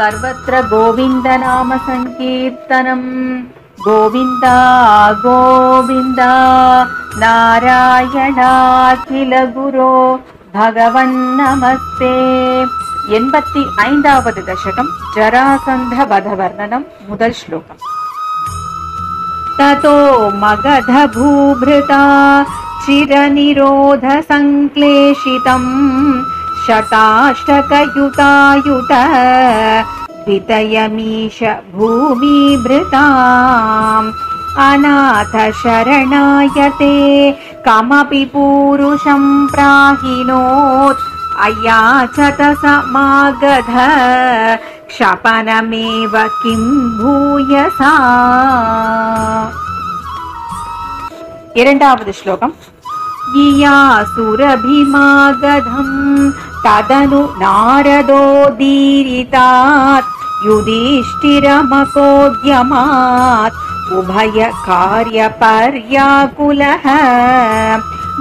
सर्वत्र गोविन्द नाम संकीर्तनम्। गोविन्द गोविन्द नारायणाखिल गुरो भगवन्नमस्ते। 85வது दशकम् जरासन्ध वधवर्णनम् முதல் श्लोकम्। ततो मगध भूभृता चिरनिरोध संक्लेशितम् शताष्टकयुतायुत वितयमीश भूमिभृताम् अनाथ शरणायते कमपि पूरुषं प्राहिनोत् अयाचत समागध क्षपनमेव किं भूयसा। இரண்டாவது श्लोकम्। इयासुरभिमागधम् तदनु नारदोदीरितात् युधिष्ठिरमकोद्यमात् उभय कार्यपर्याकुलः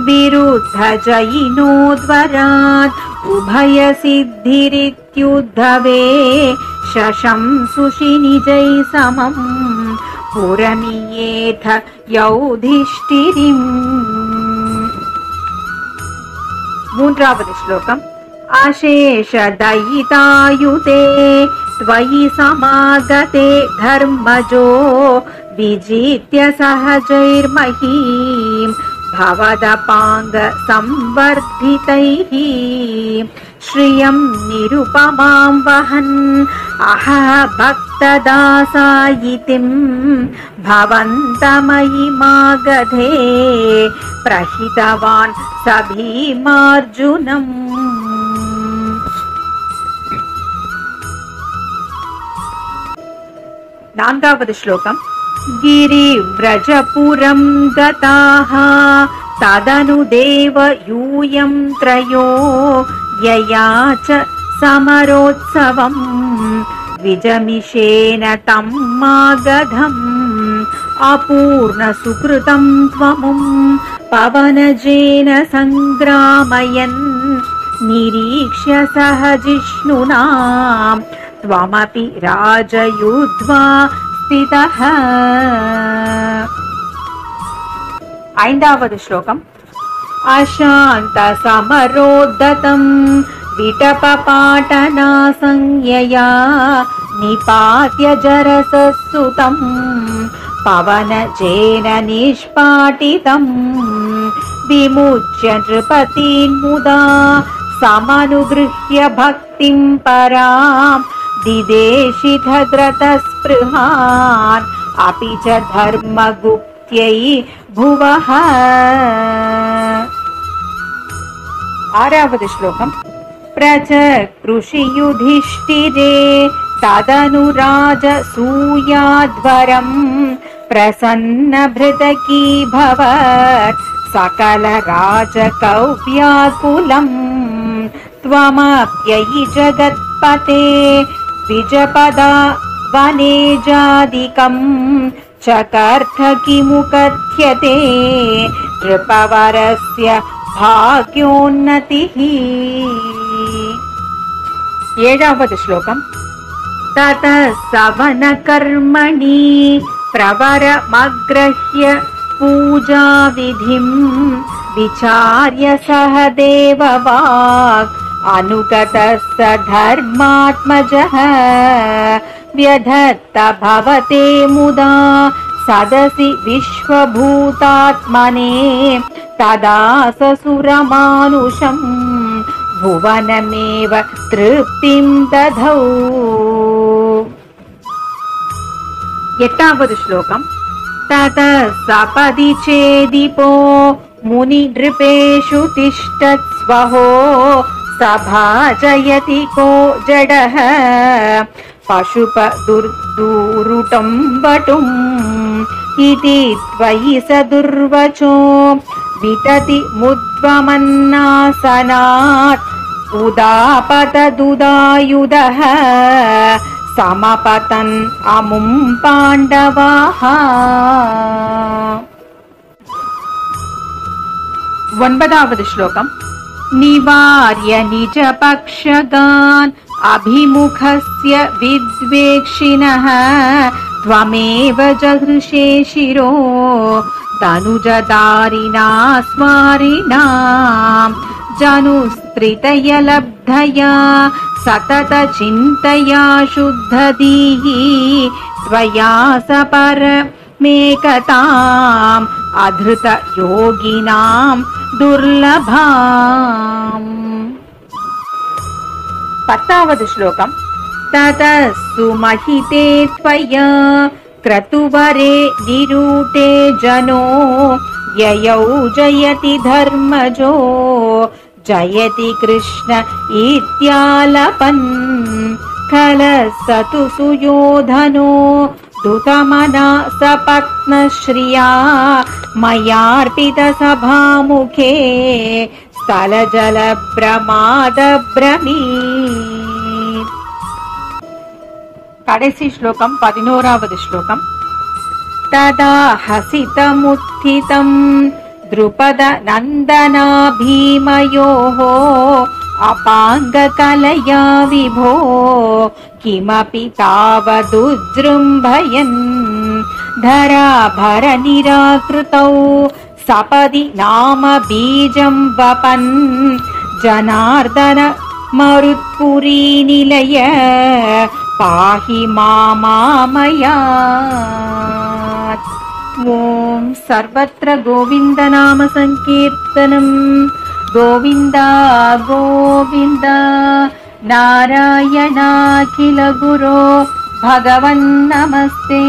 विरुद्ध जयिनोद्वरात् उभय सिद्धिरित्युद्धवे शशंसुषि निजै समम् पुरमियेथ यौधिष्ठिरिम्। மூன்றாவது श्लोकम्। अशेष दयितायुते त्वयि समागते धर्मजो विजित्य सहजैर्महीम् भवदपांग संवर्धितैः श्रियं निरुपमां वहन् अहः भक्तदासायितिं भवन्तमयि मागधे प्रहितवान् स भीमार्जुनम्। నాలుగవ श्लोकम्। गिरिव्रजपुरं गताः तदनु देव यूयं त्रयो ययाच समरोत्सवम् विजमिषेण तं मागधम् अपूर्ण सुकृतं त्वमुं पवनजेन संग्रामयन् निरीक्ष्य सह जिष्णुना त्वमपि राजयुध्वा स्थितः। ఐదవ श्लोकम्। अशान्त समरोद्धतं विटपपाटना संज्ञया निपात्य जरससुतं पवनजेन निष्पाटितं विमुच्य नृपतिन्मुदा समनुगृह्य भक्तिं परां दिदेशितद्रतस्पृहान् अपि च धर्मगुप्त्यै भुवः। ఆరవ श्लोकम्। प्रचकृषि युधिष्ठिरे तदनु राजसूयाध्वरम् प्रसन्नभृतकी भवत् सकल राजकव्याकुलम् त्वमप्ययि जगत्पते द्विजपदा वनेजादिकम् चकर्थ किमु कथ्यते नृपवरस्य भाग्योन्नतिः। ఏడవ श्लोकम्। ततः सवनकर्मणि प्रवरमग्रह्य पूजाविधिं विचार्य सह देववाक् अनुगतः स धर्मात्मजः व्यधत्त भवते मुदा सदसि विश्वभूतात्मने तदा ससुरमानुषम् भुवनमेव तृप्तिं दधौ। एटावद् श्लोकम्। ततः सपदि चेदिपो मुनिनृपेषु तिष्ठत् स्वहो सभाजयति को जडः पशुपदुर्दूरुटं वटुम् इति त्वयि स दुर्वचो वितति मुद्वमन्नासनात् उदापतदुदायुधः समपतन् अमुं पाण्डवाः। 9వ श्लोकम्। निवार्य निज पक्षगान् अभिमुखस्य विद्वेक्षिणः त्वमेव जहृषे शिरो तनुजदारिणा स्मारिणाम् जनुस्त्रितया लब्धया सतत चिन्तया शुद्धधीः त्वया सपरमेकताम् अधृत योगिनां दुर्लभाम्। 10వ శ్లోకం ततस्तु महिते त्वया क्रतुवरे निरूटे जनो ययौ जयति धर्मजो जयति कृष्ण इत्यालपन् खलस्तु सुयोधनो दुतमना सपत्नश्रिया मयार्पितसभामुखे स्थलजलभ्रमादभ्रमीत्। कडेसी श्लोकं 11వ శ్లోకం तदा हसितमुत्थितं द्रुपद नन्दना भीमयोः अपाङ्गकलया विभो किमपि तावदुज्जृम्भयन् धराभर निराकृतौ सपदि नाम बीजं वपन् जनार्दन मरुत्पुरी निलय पाहि मामामयात्। ओम सर्वत्र गोविंद नाम संकीर्तनम गोविंद गोविंद नारायणाखिल गुरो भगवन् नमस्ते।